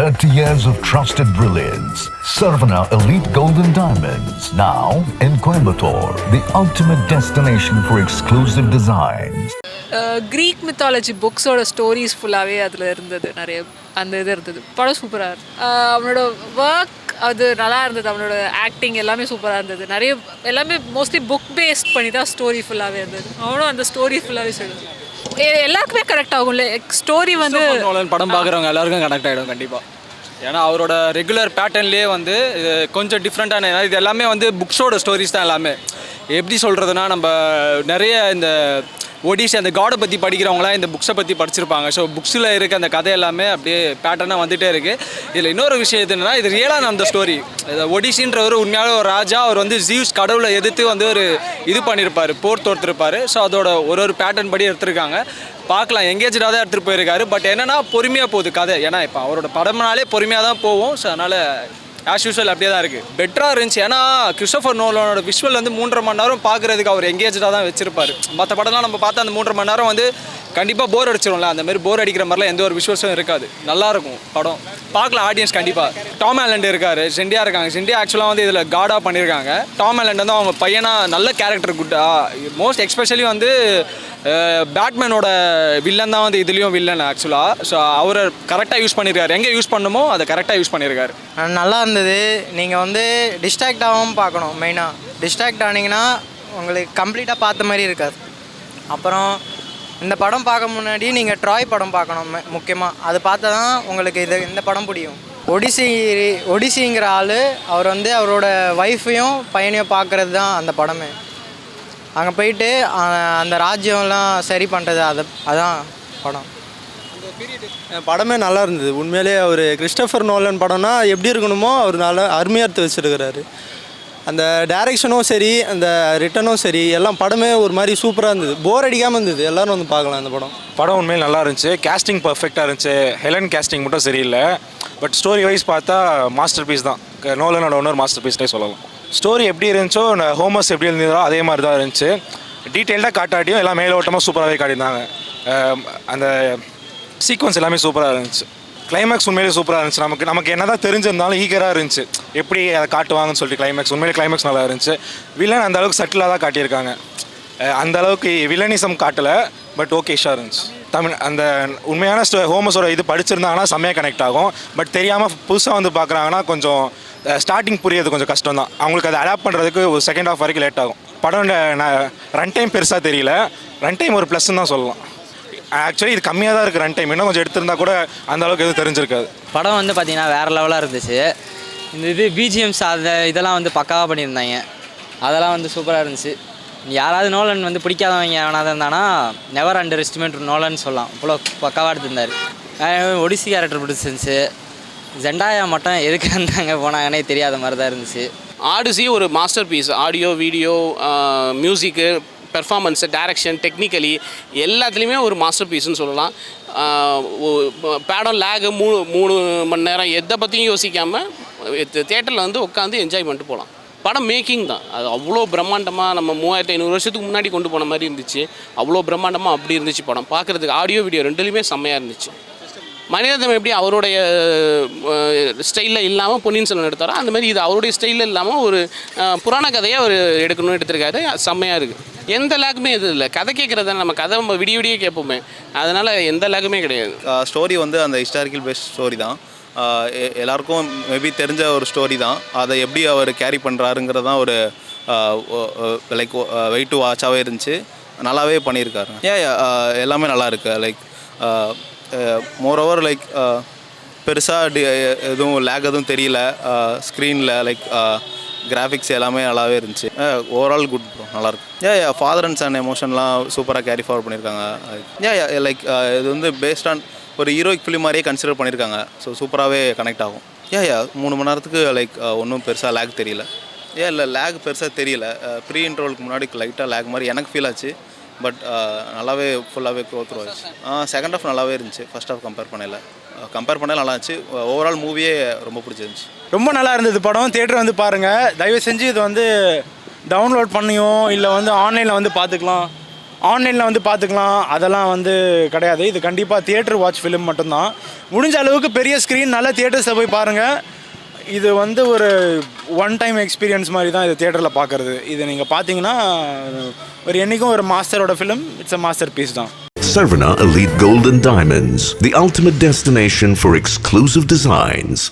30 years of trusted brilliance. Saravana Elite Golden Diamonds, now in Coimbatore, the ultimate destination for exclusive designs. Greek mythology books-ஓட stories ஃபுல்லாகவே அதில் இருந்தது. நிறைய அந்த இது இருந்தது. படம் சூப்பராக இருந்தது. அவனோட ஒர்க் அது நல்லா இருந்தது. அவனோட ஆக்டிங் எல்லாமே சூப்பராக இருந்தது. நிறைய எல்லாமே மோஸ்ட்லி புக் பேஸ்ட் பண்ணி தான் ஸ்டோரி ஃபுல்லாகவே இருந்தது. அவனும் அந்த ஸ்டோரி ஃபுல்லாகவே சொல்லுது. எல்லாருக்குமே கரெக்ட் ஆகும்ல. ஸ்டோரி வந்து படம் பார்க்குறவங்க எல்லாருக்கும் கனெக்ட் ஆகிடும் கண்டிப்பாக. ஏன்னா அவரோட ரெகுலர் பேட்டர்ன்லேயே வந்து இது கொஞ்சம் டிஃப்ரெண்ட்டான, இது எல்லாமே வந்து புக்ஸோட ஸ்டோரிஸ் தான் எல்லாமே. எப்படி சொல்கிறதுனா, நம்ம நிறைய இந்த ஒடிசி அந்த காடை பற்றி படிக்கிறவங்களாம் இந்த புக்ஸை பற்றி படிச்சிருப்பாங்க. ஸோ புக்ஸில் இருக்க அந்த கதை எல்லாமே அப்படியே பேட்டர்னாக வந்துகிட்டே இருக்குது. இதில் இன்னொரு விஷயம் எதுன்னா, இது ரியலான அந்த ஸ்டோரி. ஒடிசின்றவர் உண்மையாகவே ஒரு ராஜா. அவர் வந்து ஜியூஸ் கடவுளை எதிர்த்து வந்து ஒரு இது பண்ணியிருப்பார், போர் தோர்த்திருப்பார். ஸோ அதோட ஒரு பேட்டர்ன் படி எடுத்திருக்காங்க. பார்க்கலாம், எங்கேஜாக தான் எடுத்துகிட்டு போயிருக்காரு. பட் என்னென்னா பொறுமையாக போகுது கதை. ஏன்னா இப்போ அவரோட படம்னாலே பொறுமையாக தான் போகும். ஸோ அதனால் ஆஸ் யூஸ்வல் அப்படியே தான் இருக்குது. பெட்டராக இருந்துச்சு. ஏன்னா கிறிஸ்டோஃபர் நோலனோட விஷுவல் வந்து 3.5 மணி நேரம் பார்க்குறதுக்கு அவர் எங்கேஜாக தான் வச்சிருப்பார். மற்ற படம்லாம் நம்ம பார்த்தா அந்த 3.5 மணி நேரம் வந்து கண்டிப்பாக போர் அடிச்சிடும்ல. அந்த மாதிரி போர் அடிக்கிற மாதிரிலாம் எந்த ஒரு விஷுவல்ஸும் இருக்காது. நல்லாயிருக்கும் படம், பார்க்கலாம் ஆடியன்ஸ் கண்டிப்பாக. டாம் ஹாலண்ட் இருக்கார், ஜெண்டியா இருக்காங்க. ஜெண்டியா ஆக்சுவலாக வந்து இதில் காடாக பண்ணியிருக்காங்க. டாம் ஹாலண்ட் வந்து அவங்க பையனாக நல்ல கேரக்டர் குட்டாக. மோஸ்ட் எக்ஸ்பெஷலி வந்து பேட்மேனோட வில்லன் தான் வந்து இதுலேயும் வில்லன் ஆக்சுவலாக. ஸோ அவரை கரெக்டாக யூஸ் பண்ணியிருக்காரு. எங்கே யூஸ் பண்ணணுமோ அதை கரெக்டாக யூஸ் பண்ணியிருக்காரு. நல்லா இருந்தது. நீங்கள் வந்து டிஸ்ட்ராக்ட் ஆகாமல் பார்க்கணும். மெயினாக டிஸ்ட்ராக்ட் ஆனீங்கன்னா உங்களுக்கு கம்ப்ளீட்டாக பார்த்த மாதிரி இருக்காது. அப்புறம் இந்த படம் பார்க்க முன்னாடி நீங்கள் ட்ராய் படம் பார்க்கணும் முக்கியமாக. அது பார்த்தா தான் உங்களுக்கு இந்த படம் பிடிக்கும். ஒடிசிங்கிற ஆள் அவர் வந்து அவரோட ஒய்ஃபையும் பையனையும் பார்க்குறது தான் அந்த படமே. அங்கே போயிட்டு அந்த ராஜ்யம்லாம் சரி பண்ணுறது அதான் படம். படமே நல்லா இருந்தது. உண்மையிலே அவர் கிறிஸ்டோஃபர் நோலன் படம்னா எப்படி இருக்கணுமோ அவர் நல்லா அருமையாக எடுத்து வச்சுருக்கிறாரு. அந்த டைரெக்ஷனும் சரி, அந்த ரிட்டனும் சரி, எல்லாம் படமே ஒரு மாதிரி சூப்பராக இருந்தது. போர் அடிக்காமல் இருந்தது. எல்லோரும் வந்து பார்க்கலாம் அந்த படம் உண்மையில் நல்லா இருந்துச்சு. கேஸ்டிங் பர்ஃபெக்டாக இருந்துச்சு. ஹெலன் கேஸ்டிங் மட்டும் சரியில்லை. பட் ஸ்டோரி வைஸ் பார்த்தா மாஸ்டர் பீஸ் தான். நோலனோட இன்னொரு மாஸ்டர் பீஸ்னே சொல்லலாம். ஸ்டோரி எப்படி இருந்துச்சோ, ஹோமஸ் எப்படி இருந்ததோ அதே மாதிரி தான் இருந்துச்சு. டீட்டெயில்டாக காட்டாட்டியும் எல்லாம் மேலோட்டமாக சூப்பராகவே காட்டியிருந்தாங்க. அந்த சீக்வன்ஸ் எல்லாமே சூப்பராக இருந்துச்சு. கிளைமேக்ஸ் உண்மையிலே சூப்பராக இருந்துச்சு. நமக்கு என்ன தான் தெரிஞ்சிருந்தாலும் ஈகராக இருந்துச்சு எப்படி அதை காட்டுவாங்கன்னு சொல்லிட்டு. கிளைமேக்ஸ் நல்லா இருந்துச்சு. வில்லன் அந்த அளவுக்கு சட்டிலாக தான் காட்டியிருக்காங்க. அந்த அளவுக்கு வில்லனிசம் காட்டலை. பட் ஓகேஷாக இருந்துச்சு. அந்த உண்மையான ஹோமஸோட இது படிச்சிருந்தாங்கன்னா செம்மையாக கனெக்ட் ஆகும். பட் தெரியாமல் புதுசாக வந்து பார்க்குறாங்கன்னா கொஞ்சம் ஸ்டார்டிங் புரியாது கொஞ்சம் கஷ்டம் தான். அவங்களுக்கு அதை அடாப்ட் பண்ணுறதுக்கு ஒரு செகண்ட் ஹாஃப் வரைக்கும் லேட் ஆகும். படம் ரன் டைம் பெருசாக தெரியல. ரன் டைம் ஒரு ப்ளஸ்ன்னு தான் சொல்லலாம். ஆக்சுவலி இது கம்மியாக தான் இருக்குது ரன் டைம். இன்னும் கொஞ்சம் எடுத்திருந்தா கூட அந்த அளவுக்கு எதுவும் தெரிஞ்சிருக்காது. படம் வந்து பார்த்திங்கன்னா வேறு லெவலாக இருந்துச்சு. இந்த பிஜிஎம்ஸ் இதெல்லாம் வந்து பக்காவாக பண்ணியிருந்தாங்க. அதெல்லாம் வந்து சூப்பராக இருந்துச்சு. யாராவது நோலன் வந்து பிடிக்காதவங்க எவனாவது இருந்தானா நெவர் அண்டர் எஸ்டிமேட் நோலன்னு சொல்லலாம். இவ்வளோ பக்காவாக எடுத்திருந்தார். ஒடிசி கேரக்டர் பிடிச்சிருந்துச்சு. ஜெண்டாயா மட்டும் எதுக்கு வந்தாங்க போனாங்கன்னே தெரியாத மாதிரி தான் இருந்துச்சு. ஆடிசி ஒரு மாஸ்டர் பீஸ். ஆடியோ, வீடியோ, மியூசிக்கு, பெர்ஃபார்மன்ஸு, டைரக்ஷன், டெக்னிக்கலி எல்லாத்துலேயுமே ஒரு மாஸ்டர் பீஸ்ன்னு சொல்லலாம். படம் லேகு 3 மணி நேரம் எதை பற்றியும் யோசிக்காமல் தேட்டரில் வந்து உட்காந்து என்ஜாய் பண்ணிட்டு போகலாம். படம் மேக்கிங் தான். அது அவ்வளோ பிரம்மாண்டமாக நம்ம 3500 வருஷத்துக்கு முன்னாடி கொண்டு போன மாதிரி இருந்துச்சு. அவ்வளோ பிரம்மாண்டமாக அப்படி இருந்துச்சு படம் பார்க்குறதுக்கு. ஆடியோ, வீடியோ ரெண்டுலேயுமே செம்மையாக இருந்துச்சு. மணிரத்னம் எப்படி அவருடைய ஸ்டைலில் இல்லாமல் பொன்னியின் செல்வன் எடுத்தாரோ அந்த மாதிரி இது அவருடைய ஸ்டைலில் இல்லாமல் ஒரு புராண கதையை அவர் எடுக்கணும்னு எடுத்திருக்காரு. செம்மையாக இருக்குது. எந்த லேக்குமே இது இல்லை. கதை கேட்குறத நம்ம கதை நம்ம விடிய கேட்போமே. அதனால் எந்த லேக்குமே கிடையாது. ஸ்டோரி வந்து அந்த ஹிஸ்டாரிக்கல் பேஸ்ட் ஸ்டோரி தான். எல்லாருக்கும் மேபி தெரிஞ்ச ஒரு ஸ்டோரி தான். அதை எப்படி அவர் கேரி பண்ணுறாருங்கிறது தான் ஒரு லைக் வெயிட் டு வாட்சாகவே இருந்துச்சு. நல்லாவே பண்ணியிருக்காரு. எல்லாமே நல்லா இருக்குது. லைக் மோரோவர் லைக் பெருசாக எதுவும் லேக் எதுவும் தெரியல ஸ்க்ரீனில். லைக் கிராஃபிக்ஸ் எல்லாமே நல்லாவே இருந்துச்சு. ஓவரால் குட் ப்ரோ, நல்லாயிருக்கு. ஃபாதர் அண்ட் சன் எமோஷன்லாம் சூப்பராக கேரி ஃபார்வர்ட் பண்ணியிருக்காங்க. லைக் இது வந்து பேஸ்ட் ஆன் ஒரு ஹீரோயிக் ஃபிலிம் மாதிரியே கன்சிடர் பண்ணியிருக்காங்க. ஸோ சூப்பராகவே கனெக்ட் ஆகும். 3 மணி நேரத்துக்கு லைக் ஒன்றும் பெருசாக லேக் தெரியல. இல்லை லேக் பெருசாக தெரியல. ப்ரீ இன்ட்ரோலுக்கு முன்னாடி லைட்டாக லேக் மாதிரி எனக்கு ஃபீல் ஆச்சு. பட் நல்லாவே ஃபுல்லாகவே க்ரோத்ரூ ஆச்சு. செகண்ட் ஹாஃப் நல்லாவே இருந்துச்சு. ஃபர்ஸ்ட் ஹாஃப் கம்பேர் பண்ணல நல்லா இருந்துச்சு. ஓவரால் மூவியே ரொம்ப பிடிச்சிருந்துச்சு. ரொம்ப நல்லா இருந்தது படம். தியேட்டர் வந்து பாருங்கள். தயவு செஞ்சு இது வந்து டவுன்லோட் பண்ணியும் இல்லை வந்து ஆன்லைனில் வந்து பார்த்துக்கலாம். ஆன்லைனில் வந்து பார்த்துக்கலாம் அதெல்லாம் வந்து கிடையாது. இது கண்டிப்பாக தியேட்டர் வாட்ச் ஃபிலிம் மட்டும்தான். முடிஞ்ச அளவுக்கு பெரிய ஸ்க்ரீன் நல்ல தியேட்டர்ஸில் போய் பாருங்கள். இது வந்து ஒரு ஒன் டைம் எக்ஸ்பீரியன்ஸ் மாதிரி தான் இது தியேட்டரில் பார்க்குறது. இது நீங்கள் பார்த்தீங்கன்னா ஒரு என்றைக்கும் ஒரு மாஸ்டரோட film, it's a masterpiece தான். Sarvana Elite Gold and Diamonds, the ultimate destination for exclusive designs.